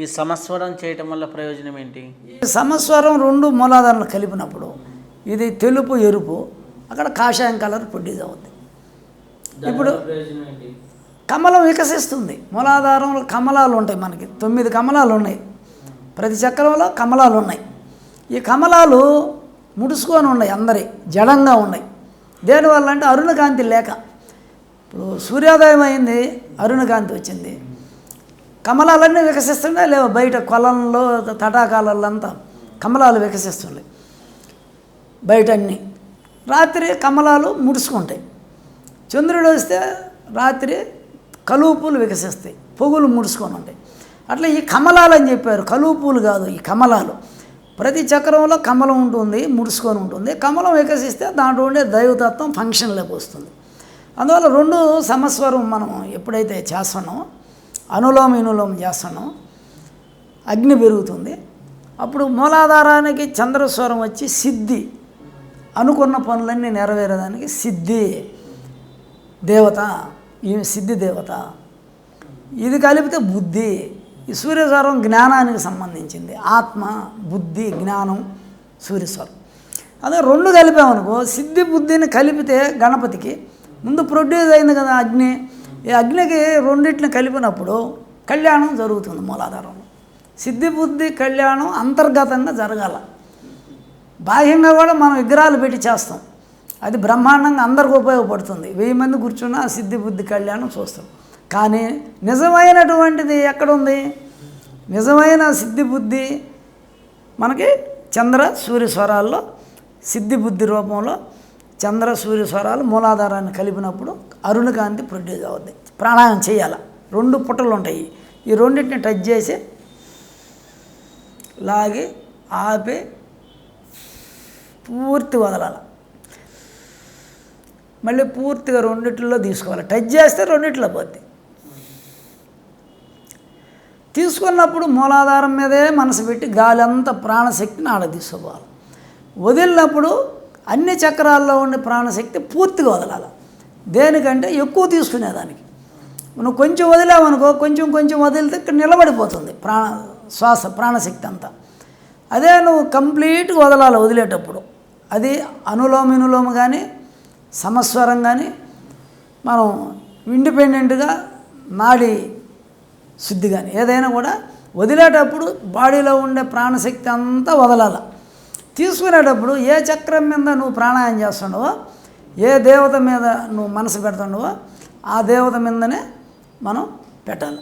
ఈ సమస్వరం చేయటం వల్ల ప్రయోజనం ఏంటి? ఈ సమస్వరం రెండు మూలాధారాలు కలిపినప్పుడు ఇది తెలుపు ఎరుపు, అక్కడ కాషాయం కలర్ ప్రొడ్యూస్ అవుద్ది. ఇప్పుడు కమలం వికసిస్తుంది. మూలాధారంలో కమలాలు ఉంటాయి, మనకి 9 కమలాలు ఉన్నాయి, ప్రతి చక్రంలో కమలాలు ఉన్నాయి. ఈ కమలాలు ముడుచుకొని ఉన్నాయి, అందరి జడంగా ఉన్నాయి. దేనివల్ల అంటే అరుణకాంతి లేక. ఇప్పుడు సూర్యోదయం అయింది, అరుణకాంతి వచ్చింది, కమలాలన్నీ వికసిస్తున్నాయి లేవు. బయట కొలంలో తటాకాలలో అంతా కమలాలు వికసిస్తున్నాయి బయట అన్నీ. రాత్రి కమలాలు ముడుచుకుంటాయి. చంద్రుడు వస్తే రాత్రి కలువ పూలు వికసిస్తాయి, పొగులు ముడుచుకొని ఉంటాయి. అట్లా ఈ కమలాలు అని చెప్పారు, కలువ పూలు కాదు ఈ కమలాలు. ప్రతి చక్రంలో కమలం ఉంటుంది, ముడుచుకొని ఉంటుంది. కమలం వికసిస్తే దాంట్లో ఉండే దైవతత్వం ఫంక్షన్లోకి వస్తుంది. అందువల్ల రెండు సమస్వరం మనం ఎప్పుడైతే చేస్తున్నామో, అనులోమ వినులోమం చేస్తున్నామో అగ్ని పెరుగుతుంది. అప్పుడు మూలాధారానికి చంద్రస్వరం వచ్చి సిద్ధి, అనుకున్న పనులన్నీ నెరవేరేదానికి సిద్ధి దేవత, ఈమె సిద్ధి దేవత. ఇది కలిపితే బుద్ధి. ఈ సూర్యస్వరం జ్ఞానానికి సంబంధించింది, ఆత్మ, బుద్ధి, జ్ఞానం, సూర్యస్వరం. అదే రెండు కలిపామనుకో, సిద్ధి బుద్ధిని కలిపితే గణపతికి ముందు ప్రొడ్యూస్ అయింది కదా అగ్ని. ఈ అగ్నికి రెండింటిని కలిపినప్పుడు కళ్యాణం జరుగుతుంది మూలాధారంలో. సిద్ధి బుద్ధి కళ్యాణం అంతర్గతంగా జరగాల. బాహ్యంగా కూడా మనం విగ్రహాలు పెట్టి చేస్తాం, అది బ్రహ్మాండంగా అందరికి ఉపయోగపడుతుంది. 1000 మంది కూర్చున్నా ఆ సిద్ధి బుద్ధి కళ్యాణం చూస్తాం. కానీ నిజమైనటువంటిది ఎక్కడుంది? నిజమైన సిద్ధి బుద్ధి మనకి చంద్ర సూర్య స్వరాల్లో, సిద్ధి బుద్ధి రూపంలో చంద్ర సూర్య స్వరాలు మూలాధారాన్ని కలిపినప్పుడు అరుణకాంతి ప్రొడ్యూస్ అవుద్ది. ప్రాణాయామం చేయాలి. 2 పుట్టలు ఉంటాయి, ఈ రెండింటిని టచ్ చేసి లాగి ఆపి పూర్తి వదలాలి. మళ్ళీ పూర్తిగా రెండిట్లో తీసుకోవాలి. టచ్ చేస్తే రెండిట్లో పోద్ది. తీసుకున్నప్పుడు మూలాధారం మీదే మనసు పెట్టి గాలి అంతా ప్రాణశక్తిని ఆడ తీసుకోవాలి. వదిలినప్పుడు అన్ని చక్రాల్లో ఉండే ప్రాణశక్తి పూర్తిగా వదలాలి. దేనికంటే ఎక్కువ తీసుకునేదానికి. నువ్వు కొంచెం వదిలావనుకో, కొంచెం కొంచెం వదిలితే ఇక్కడ నిలబడిపోతుంది ప్రాణశక్తి అంతా. అదే నువ్వు కంప్లీట్గా వదలాలి వదిలేటప్పుడు. అది అనులోమ వినులోమ కానీ సమస్వరం కానీ మనం ఇండిపెండెంట్గా నాడి శుద్ధి కానీ ఏదైనా కూడా వదిలేటప్పుడు బాడీలో ఉండే ప్రాణశక్తి అంతా వదలాలి. తీసుకునేటప్పుడు ఏ చక్రం మీద నువ్వు ప్రాణాయామం చేస్తున్నావో, ఏ దేవత మీద నువ్వు మనసు పెడుతున్నావో ఆ దేవత మీదనే మనం పెట్టాలి.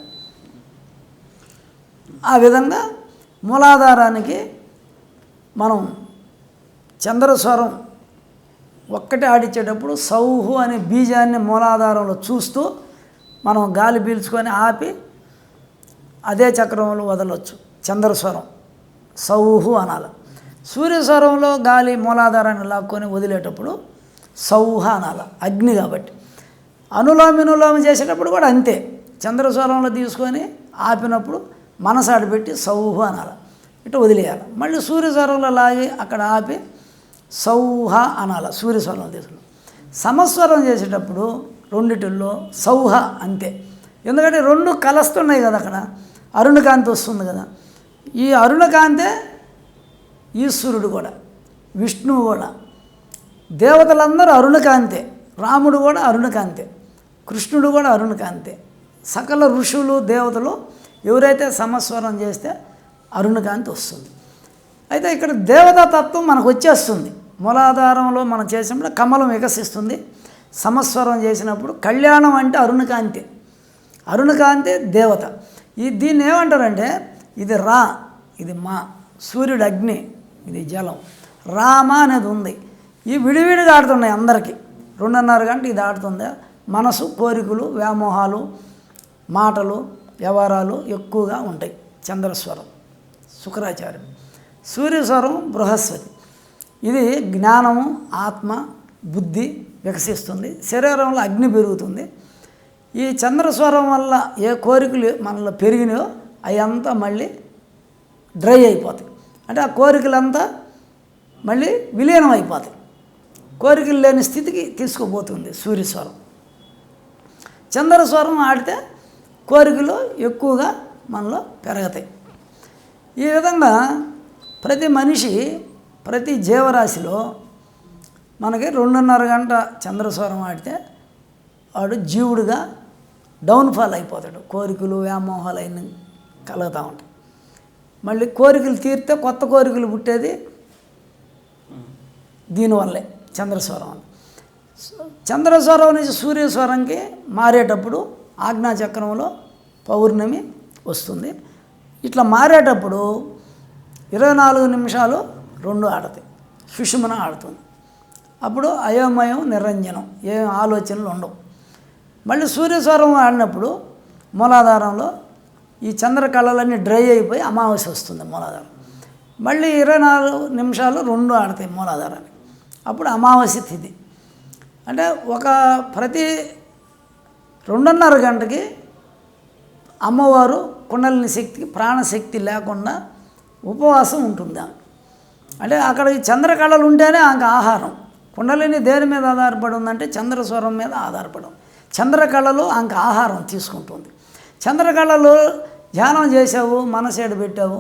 ఆ విధంగా మూలాధారానికి మనం చంద్రస్వరం ఒక్కటే ఆడించేటప్పుడు సౌహు అనే బీజాన్ని మూలాధారంలో చూస్తూ మనం గాలి పీల్చుకొని ఆపి అదే చక్రంలో వదలవచ్చు. చంద్రస్వరం సౌహు అనాలి. సూర్యస్వరంలో గాలి మూలాధారాన్ని లాక్కొని వదిలేటప్పుడు సౌహ అనాలి, అగ్ని కాబట్టి. అనులోమ వినులోమ చేసేటప్పుడు కూడా అంతే. చంద్రస్వరంలో తీసుకొని ఆపినప్పుడు మనసు ఆడబెట్టి సౌహు అనాలి, ఇటు వదిలేయాలి. మళ్ళీ సూర్యస్వరంలో లాగి అక్కడ ఆపి సౌహ అనాలి, సూర్యస్వరంలో తీసుకుని. సమస్వరం చేసేటప్పుడు రెండిటిల్లో సౌహ అంతే. ఎందుకంటే రెండు కలుస్తున్నాయి కదా, అక్కడ అరుణకాంతి వస్తుంది కదా. ఈ అరుణకాంతే ఈశ్వరుడు కూడా, విష్ణువు కూడా, దేవతలందరూ అరుణకాంతే. రాముడు కూడా అరుణకాంతే, కృష్ణుడు కూడా అరుణకాంతే. సకల ఋషులు దేవతలు ఎవరైతే సమస్వరం చేస్తే అరుణకాంతి వస్తుంది. అయితే ఇక్కడ దేవతాతత్వం మనకు వచ్చేస్తుంది. మూలాధారంలో మనం చేసినప్పుడు కమలం వికసిస్తుంది. సమస్వరం చేసినప్పుడు కళ్యాణం అంటే అరుణకాంతి. అరుణకాంతి దేవత. దీన్ని ఏమంటారంటే ఇది రా, ఇది మా. సూర్యుడు అగ్ని, ఇది జలం. రామ అనేది ఉంది. ఈ విడివిడిగా ఆడుతున్నాయి అందరికీ. 2.5 గంట ఇది ఆడుతుంది. మనసు, కోరికలు, వ్యామోహాలు, మాటలు, వ్యవహారాలు ఎక్కువగా ఉంటాయి. చంద్రస్వరం శుక్రాచార్యం. సూర్యస్వరం బృహస్పతి. ఇది జ్ఞానము, ఆత్మ, బుద్ధి వికసిస్తుంది. శరీరంలో అగ్ని పెరుగుతుంది. ఈ చంద్రస్వరం వల్ల ఏ కోరికలు మనలో పెరిగినాయో అవంతా మళ్ళీ డ్రై అయిపోతాయి. అంటే ఆ కోరికలంతా మళ్ళీ విలీనం అయిపోతాయి. కోరికలు లేని స్థితికి తీసుకుపోతుంది సూర్యస్వరం. చంద్రస్వరం ఆడితే కోరికలు ఎక్కువగా మనలో పెరుగుతాయి. ఈ విధంగా ప్రతి మనిషి ప్రతి జీవరాశిలో మనకి 2.5 గంట చంద్రస్వరం ఆడితే వాడు జీవుడుగా డౌన్ఫాల్ అయిపోతాడు. కోరికలు వ్యామోహాలు అయిన కలుగుతూ ఉంటాయి. మళ్ళీ కోరికలు తీరితే కొత్త కోరికలు పుట్టేది దీనివల్లే చంద్రస్వరం. చంద్రస్వరం నుంచి సూర్యస్వరంకి మారేటప్పుడు ఆజ్ఞాచక్రంలో పౌర్ణమి వస్తుంది. ఇట్లా మారేటప్పుడు 24 నిమిషాలు 2 ఆడతాయి, సుషుమ్న ఆడుతుంది. అప్పుడు అయోమయం నిరంజనం, ఏం ఆలోచనలు ఉండవు. మళ్ళీ సూర్యస్వరం ఆడినప్పుడు మూలాధారంలో ఈ చంద్రకళలన్నీ డ్రై అయిపోయి అమావాస్య వస్తుంది మూలాధారం. మళ్ళీ 24 నిమిషాలు 2 ఆడతాయి మూలాధారాన్ని, అప్పుడు అమావాస్య తిథి. అంటే ప్రతి 2.5 గంటకి అమ్మవారు కుండలిని శక్తికి ప్రాణశక్తి లేకుండా ఉపవాసం ఉంటుంది. అంటే అక్కడ చంద్రకళలు ఉంటేనే ఆమెకు ఆహారం. కుండలిని దేని మీద ఆధారపడి ఉందంటే చంద్రస్వరం మీద ఆధారపడి ఉంది. చంద్రకళలు ఆమెకు ఆహారం తీసుకుంటుంది. చంద్రకళలు ధ్యానం చేసావు, మనసేడు పెట్టావు,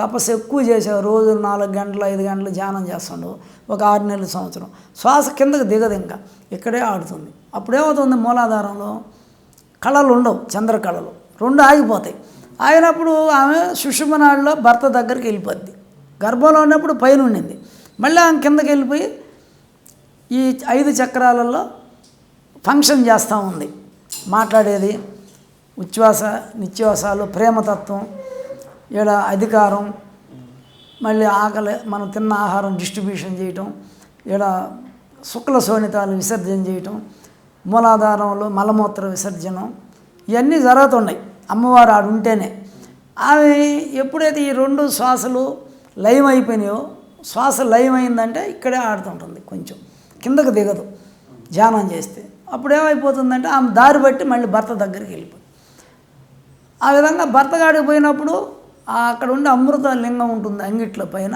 తపస్సు ఎక్కువ చేసావు, రోజు 4 గంటలు 5 గంటలు ధ్యానం చేస్తుండవు, ఒక 6 నెలల సంవత్సరం శ్వాస కిందకు దిగదు, ఇంకా ఇక్కడే ఆడుతుంది. అప్పుడేమవుతుంది, మూలాధారంలో కళలు ఉండవు, చంద్రకళలు 2 ఆగిపోతాయి. ఆగినప్పుడు ఆమె సుషుమ్నాడిలో భర్త దగ్గరికి వెళ్ళిపోద్ది. గర్భంలో ఉన్నప్పుడు పైన ఉండింది, మళ్ళీ ఆమె కిందకి వెళ్ళిపోయి ఈ 5 చక్రాలలో ఫంక్షన్ చేస్తూ ఉంది. మాట్లాడేది, ఉచ్ఛ్వాస నిశ్వాసాలు, ప్రేమతత్వం, ఈడ అధికారం, మళ్ళీ ఆకలి, మనం తిన్న ఆహారం డిస్ట్రిబ్యూషన్ చేయటం, ఈడ శుక్ల శోణితాలు విసర్జన చేయటం, మూలాధారంలో మలమూత్ర విసర్జనం, ఇవన్నీ జరుగుతున్నాయి అమ్మవారు ఆడు ఉంటేనే. ఆమె ఎప్పుడైతే ఈ 2 శ్వాసలు లయం అయిపోయినాయో, శ్వాస లయం అయిందంటే ఇక్కడే ఆడుతుంటుంది, కొంచెం కిందకు దిగదు ధ్యానం చేస్తే. అప్పుడు ఏమైపోతుందంటే ఆమె దారి బట్టి మళ్ళీ భర్త దగ్గరికి వెళ్ళిపోతుంది. ఆ విధంగా భర్త కాడికి పోయినప్పుడు అక్కడ ఉండే అమృత లింగం ఉంటుంది అంగిట్ల పైన,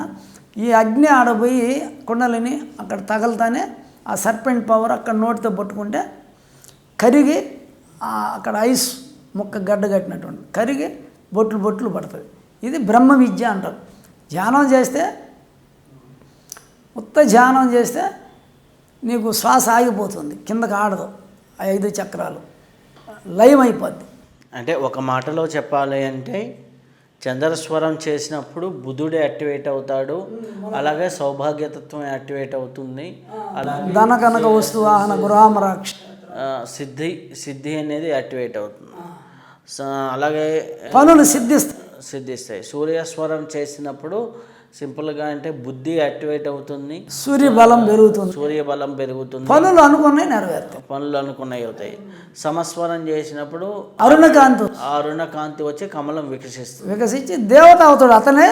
ఈ అగ్ని ఆడపోయి కుండలిని అక్కడ తగలతానే ఆ సర్పెంట్ పవర్ అక్కడ నోటితో పట్టుకుంటే కరిగి అక్కడ ఐస్ ముక్క గడ్డ కట్టినటువంటి కరిగి బొట్లు బొట్లు పడుతుంది. ఇది బ్రహ్మ విద్య అంటారు. ధ్యానం చేస్తే, ఉత్త ధ్యానం చేస్తే నీకు శ్వాస ఆగిపోతుంది, కిందకి ఆడదు, 5 చక్రాలు లయం అయిపోద్ది. అంటే ఒక మాటలో చెప్పాలి అంటే చంద్రస్వరం చేసినప్పుడు బుధుడు యాక్టివేట్ అవుతాడు, అలాగే సౌభాగ్యతత్వం యాక్టివేట్ అవుతుంది, అలాగే ధన కనక వస్తు వాహన గృహమరాక్ష సిద్ధి అనేది యాక్టివేట్ అవుతుంది. అలాగే పనులు సిద్ధిస్తాయి. సూర్యస్వరం చేసినప్పుడు సింపుల్గా అంటే బుద్ధి యాక్టివేట్ అవుతుంది, సూర్యబలం పెరుగుతుంది, పనులు అనుకున్నవి అవుతాయి. సమస్వరం చేసినప్పుడు అరుణకాంతి వచ్చి కమలం వికసించి దేవత అవుతాడు, అతనే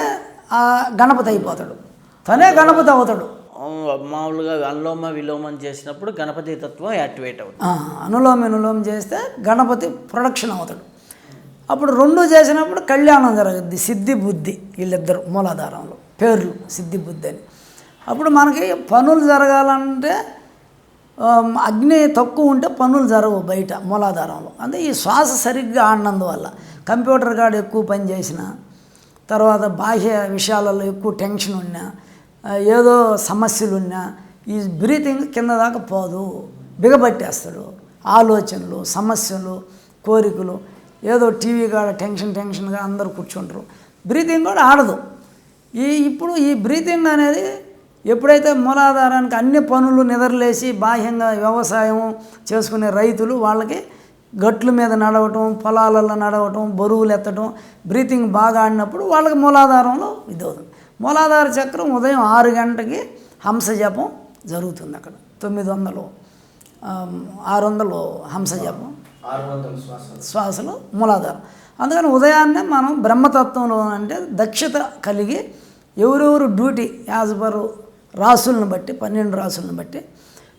గణపతి అయిపోతాడు, తనే గణపతి అవుతాడు. మామూలుగా అనులోమ విలోమం చేసినప్పుడు గణపతి తత్వం యాక్టివేట్ అవుతుంది. అనులోమం చేస్తే గణపతి ప్రొడక్షన్ అవుతాడు. అప్పుడు 2 చేసినప్పుడు కళ్యాణం జరుగుద్ది. సిద్ధి బుద్ధి వీళ్ళిద్దరు మూలాధారంలో పేర్లు సిద్ధి బుద్ధి అని. అప్పుడు మనకి పనులు జరగాలంటే అగ్ని తక్కువ ఉంటే పనులు జరగవు బయట మూలాధారంలో. అంటే ఈ శ్వాస సరిగ్గా ఆడినందువల్ల కంప్యూటర్ కాడ ఎక్కువ పని చేసిన తర్వాత బాహ్య విషయాలలో ఎక్కువ టెన్షన్ ఉన్నా, ఏదో సమస్యలు ఉన్నా, ఈ బ్రీతింగ్ కింద దాకా పోదు, బిగబట్టేస్తాడు. ఆలోచనలు, సమస్యలు, కోరికలు, ఏదో టీవీ కాడ టెన్షన్గా అందరూ కూర్చుంటారు, బ్రీతింగ్ కూడా ఆడదు. ఇప్పుడు ఈ బ్రీతింగ్ అనేది ఎప్పుడైతే మూలాధారానికి అన్ని పనులు నిద్రలేసి బాహ్యంగా వ్యవసాయం చేసుకునే రైతులు వాళ్ళకి గట్ల మీద నడవటం, పొలాలలో నడవటం, బరువులు ఎత్తడం, బ్రీతింగ్ బాగా ఆడినప్పుడు వాళ్ళకి మూలాధారంలో ఇది అవుతుంది. మూలాధార చక్రం ఉదయం 6 గంటకి హంస జపం జరుగుతుంది. అక్కడ 900 600 హంస జపం, 600 శ్వాసలు మూలాధారం. అందుకని ఉదయాన్నే మనం బ్రహ్మతత్వంలో అంటే దక్షత కలిగి ఎవరెవరు డ్యూటీ యాజ్ పర్ రాసులను బట్టి 12 రాసులను బట్టి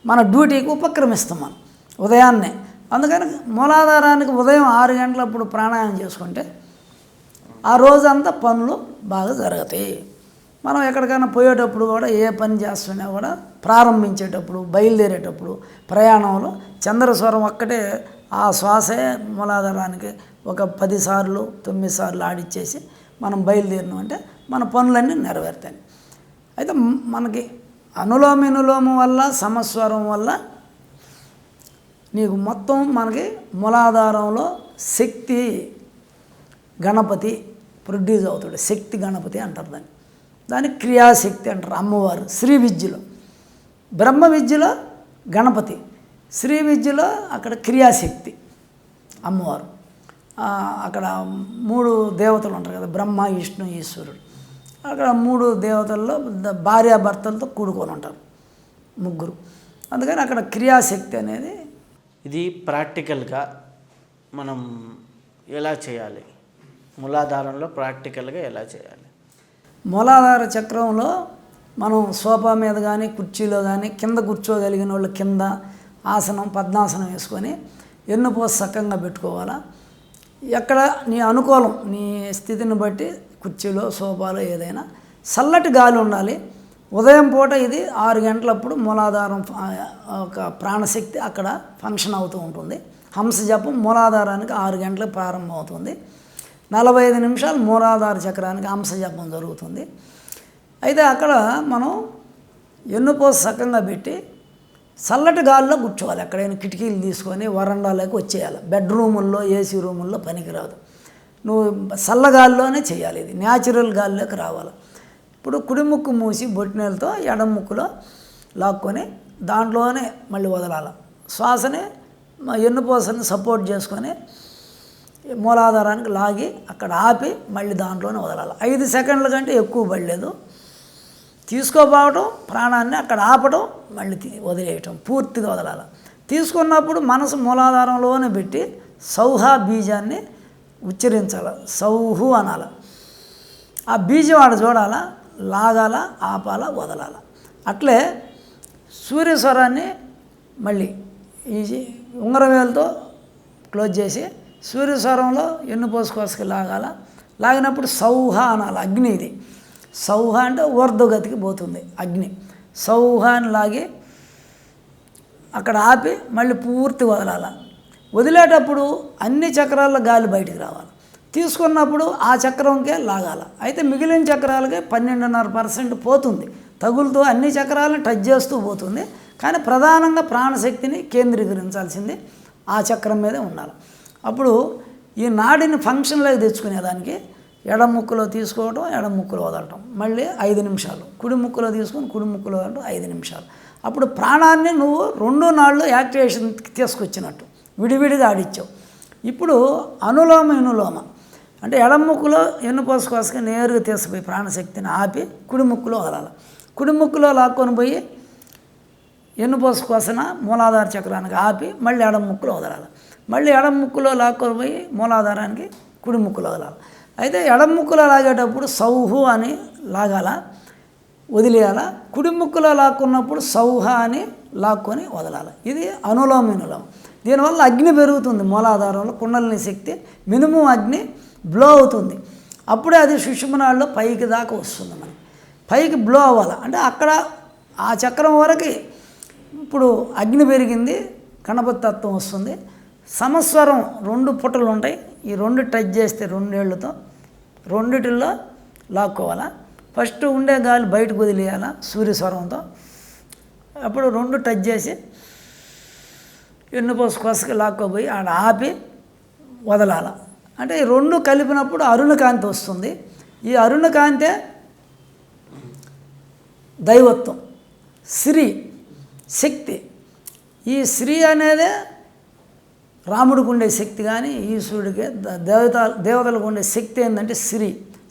మన డ్యూటీకి ఉపక్రమిస్తాం మనం ఉదయాన్నే. అందుకని మూలాధారానికి ఉదయం 6 గంటలప్పుడు ప్రాణాయామం చేసుకుంటే ఆ రోజంతా పనులు బాగా జరుగుతాయి. మనం ఎక్కడికైనా పోయేటప్పుడు కూడా ఏ పని చేస్తున్నా కూడా ప్రారంభించేటప్పుడు, బయలుదేరేటప్పుడు, ప్రయాణంలో చంద్రస్వరం ఒక్కటే ఆ శ్వాసే మూలాధారానికి ఒక 10 సార్లు 9 సార్లు ఆడిచ్చేసి మనం బయలుదేరినాం అంటే మన పనులన్నీ నెరవేరుతాయి. అయితే మనకి అనులోమ వినులోమం వల్ల సమస్వరం వల్ల నీకు మొత్తం మనకి మూలాధారంలో శక్తి గణపతి ప్రొడ్యూస్ అవుతాడు. శక్తి గణపతి అంటారు దాన్ని క్రియాశక్తి అంటారు. అమ్మవారు శ్రీ విద్యలో, బ్రహ్మ విద్యలో గణపతి, శ్రీ విద్యలో అక్కడ క్రియాశక్తి అమ్మవారు. అక్కడ 3 దేవతలు ఉంటారు కదా, బ్రహ్మ విష్ణు ఈశ్వరుడు. అక్కడ 3 దేవతల్లో భార్యాభర్తలతో కూడుకొని ఉంటారు, 3. అందుకని అక్కడ క్రియాశక్తి అనేది. ఇది ప్రాక్టికల్గా మనం ఎలా చేయాలి? మూలాధారంలో ప్రాక్టికల్గా ఎలా చేయాలి? మూలాధార చక్రంలో మనం సోఫా మీద కానీ కుర్చీలో కానీ కింద కూర్చోగలిగిన వాళ్ళు కింద ఆసనం పద్మాసనం వేసుకొని ఎన్నుపోస సక్కంగా పెట్టుకోవాలా. ఎక్కడ నీ అనుకూలం, నీ స్థితిని బట్టి కుర్చీలో సోఫాలో ఏదైనా చల్లటి గాలి ఉండాలి. ఉదయం పూట ఇది 6 గంటలప్పుడు మూలాధారం ఒక ప్రాణశక్తి అక్కడ ఫంక్షన్ అవుతూ ఉంటుంది. హంస జపం మూలాధారానికి 6 గంటలకు ప్రారంభం అవుతుంది. 45 నిమిషాలు మూలాధార చక్రానికి హంస జపం జరుగుతుంది. అయితే అక్కడ మనం ఎన్నుపోస సక్కంగా పెట్టి చల్లటి గాలిలో కూర్చోవాలి. ఎక్కడైనా కిటికీలు తీసుకొని వరండాలోకి వచ్చేయాలి. బెడ్రూముల్లో ఏసీ రూముల్లో పనికిరాదు. నువ్వు చల్లగాలిలోనే చేయాలి. ఇది న్యాచురల్ గాలిలోకి రావాలి. ఇప్పుడు కుడి ముక్కు మూసి బొట్టినేలతో ఎడం ముక్కులో లాక్కొని దాంట్లోనే మళ్ళీ వదలాలి. శ్వాసని ఎన్నుపోసని సపోర్ట్ చేసుకొని మూలాధారానికి లాగి అక్కడ ఆపి మళ్ళీ దాంట్లోనే వదలాలి. 5 సెకండ్ల కంటే ఎక్కువ పడలేదు. తీసుకోపోవటం, ప్రాణాన్ని అక్కడ ఆపటం, మళ్ళీ వదిలేయటం, పూర్తిగా వదలాలి. తీసుకున్నప్పుడు మనసు మూలాధారంలోనే పెట్టి సౌహ బీజాన్ని ఉచ్చరించాలి. సౌహు అనాలి. ఆ బీజం ఆడ చూడాలా, లాగాల, ఆపాల, వదలాల. అట్లే సూర్యస్వరాన్ని మళ్ళీ ఈ ఉంగరవేలతో క్లోజ్ చేసి సూర్యస్వరంలో ఎన్నుపోసుకోసకి లాగాల. లాగినప్పుడు సౌహ అనాలి. అగ్ని ఇది. సౌహ అంటే ఊర్ధ్వగతికి పోతుంది అగ్ని. సౌహ అని లాగి అక్కడ ఆపి మళ్ళీ పూర్తి వదలాల. వదిలేటప్పుడు అన్ని చక్రాల్లో గాలి బయటికి రావాలి. తీసుకున్నప్పుడు ఆ చక్రంకే లాగాల. అయితే మిగిలిన చక్రాలకే 12.5% పోతుంది. తగులుతూ అన్ని చక్రాలను టచ్ చేస్తూ పోతుంది. కానీ ప్రధానంగా ప్రాణశక్తిని కేంద్రీకరించాల్సింది ఆ చక్రం మీదే ఉండాలి. అప్పుడు ఈ నాడిని ఫంక్షన్లోకి తెచ్చుకునేదానికి ఎడం ముక్కులో తీసుకోవడం, ఎడం ముక్కులో వదలటం, మళ్ళీ 5 నిమిషాలు. కుడి ముక్కులో తీసుకొని కుడి ముక్కులో వదలటం 5 నిమిషాలు. అప్పుడు ప్రాణాన్ని నువ్వు 2 నాళ్ళు యాక్టివేషన్ తీసుకొచ్చినట్టు విడివిడిగా ఆడిచ్చావు. ఇప్పుడు అనులోమ వినులోమ అంటే ఎడం ముక్కులో ఎన్నుపోసుకోసకి నేరుగా తీసుకుపోయి ప్రాణశక్తిని ఆపి కుడి ముక్కులో వదలాలి. కుడి ముక్కులో లాక్కొని పోయి ఎన్నుపోసుకోసన మూలాధార చక్రానికి ఆపి మళ్ళీ ఎడం ముక్కులో వదలాలి. మళ్ళీ ఎడం ముక్కులో లాక్కొని పోయి మూలాధారానికి కుడి ముక్కులో వదలాలి. అయితే ఎడం ముక్కులో లాగేటప్పుడు సౌహు అని లాగాల, వదిలేయాల. కుడి ముక్కులో లాక్కున్నప్పుడు సౌహ అని లాక్కొని వదలాలి. ఇది అనులోమ వినులోమం. దీనివల్ల అగ్ని పెరుగుతుంది. మూలాధారంలో కుండలిని శక్తి మినిమం అగ్ని బ్లో అవుతుంది. అప్పుడే అది సుషుమ్నాల్లో పైకి దాకా వస్తుంది. మనకి పైకి బ్లో అవ్వాలి అంటే అక్కడ ఆ చక్రం వరకు ఇప్పుడు అగ్ని పెరిగింది, గణపతి తత్వం వస్తుంది. సమస్వరం 2 పుటలు ఉంటాయి. ఈ 2 టచ్ చేస్తే 2 ఏళ్ళతో 2టిల్లో లాక్కోవాలా. ఫస్ట్ ఉండే గాలి బయటకు వదిలేయాలా సూర్యస్వరంతో. అప్పుడు 2 టచ్ చేసి ఎన్నుపోసు కొసకి లాక్కోపోయి ఆడ ఆపి వదలాల. అంటే ఈ 2 కలిపినప్పుడు అరుణకాంతి వస్తుంది. ఈ అరుణకాంతే దైవత్వం, శ్రీ శక్తి. ఈ శ్రీ అనేదే రాముడికి ఉండే శక్తి కానీ ఈశ్వరుడికి దేవతలకు ఉండే శక్తి ఏంటంటే శ్రీ.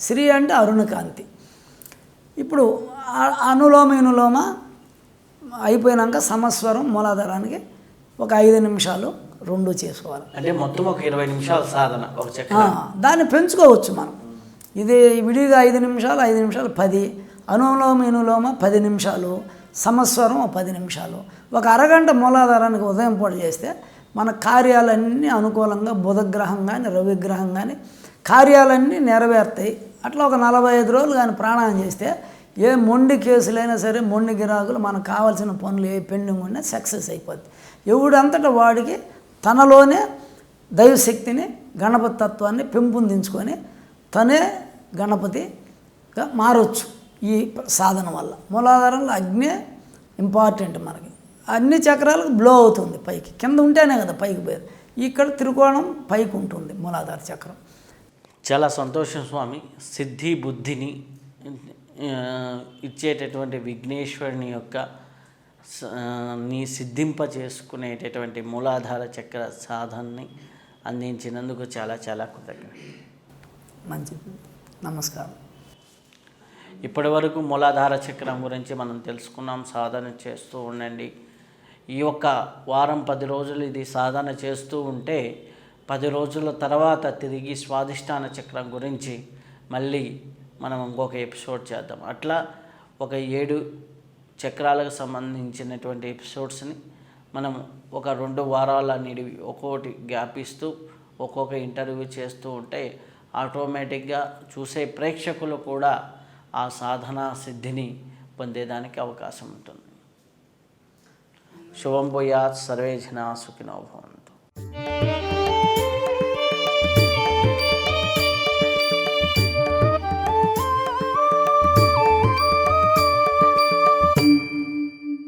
శ్రీ అంటే అరుణకాంతి. ఇప్పుడు అనులోమ వినులోమ అయిపోయినాక సమస్వరం మూలాధారానికి ఒక 5 నిమిషాలు 2 చేసుకోవాలి. అంటే మొత్తం ఒక 20 నిమిషాలు సాధన ఒక చక్రం. దాన్ని పెంచుకోవచ్చు మనం. ఇది విడిగా 5 నిమిషాలు 5 నిమిషాలు 10, అనులోమ వినులోమ 10 నిమిషాలు, సమస్వరం 10 నిమిషాలు. ఒక అరగంట మూలాధారానికి ఉదయం పూట చేస్తే మన కార్యాలన్నీ అనుకూలంగా బుధగ్రహం కానీ రవిగ్రహం కానీ కార్యాలన్నీ నెరవేరుతాయి. అట్లా ఒక 45 రోజులు కానీ ప్రాణాయం చేస్తే ఏ మొండి కేసులైనా సరే, మొండి గిరాకులు మనకు కావాల్సిన పనులు ఏ పెండింగ్ ఉన్నా సక్సెస్ అయిపోద్ది. ఎవడంతటా వాడికి తనలోనే దైవశక్తిని గణపతి తత్వాన్ని పెంపొందించుకొని తనే గణపతిగా మారొచ్చు ఈ సాధన వల్ల. మూలాధారంలో అగ్ని ఇంపార్టెంట్ మనకి. అన్ని చక్రాలకు బ్లో అవుతుంది పైకి, కింద ఉంటేనే కదా పైకి పోయేది. ఇక్కడ త్రికోణం పైకి ఉంటుంది మూలాధార చక్రం. చాలా సంతోషం స్వామి. సిద్ధి బుద్ధిని ఇచ్చేటటువంటి విఘ్నేశ్వరుని యొక్క ని సిద్ధింప చేసుకునేటటువంటి మూలాధార చక్ర సాధనని అందించినందుకు చాలా చాలా కృతజ్ఞత. మంచిది, నమస్కారం. ఇప్పటి వరకు మూలాధార చక్రం గురించి మనం తెలుసుకున్నాం. సాధన చేస్తూ ఉండండి. ఈ యొక్క వారం 10 రోజులు ఇది సాధన చేస్తూ ఉంటే 10 రోజుల తర్వాత తిరిగి స్వాధిష్టాన చక్రం గురించి మళ్ళీ మనం ఇంకొక ఎపిసోడ్ చేద్దాం. అట్లా ఒక 7 చక్రాలకు సంబంధించినటువంటి ఎపిసోడ్స్ని మనం ఒక 2 వారాల నిడివి ఒక్కొక్కటి గ్యాప్ ఇస్తూ ఒక్కొక్క ఇంటర్వ్యూ చేస్తూ ఉంటే ఆటోమేటిక్గా చూసే ప్రేక్షకులు కూడా ఆ సాధనా సిద్ధిని పొందేదానికి అవకాశం ఉంటుంది. శుభం భూయాత్. సర్వే జనా సుఖినో భవంతు.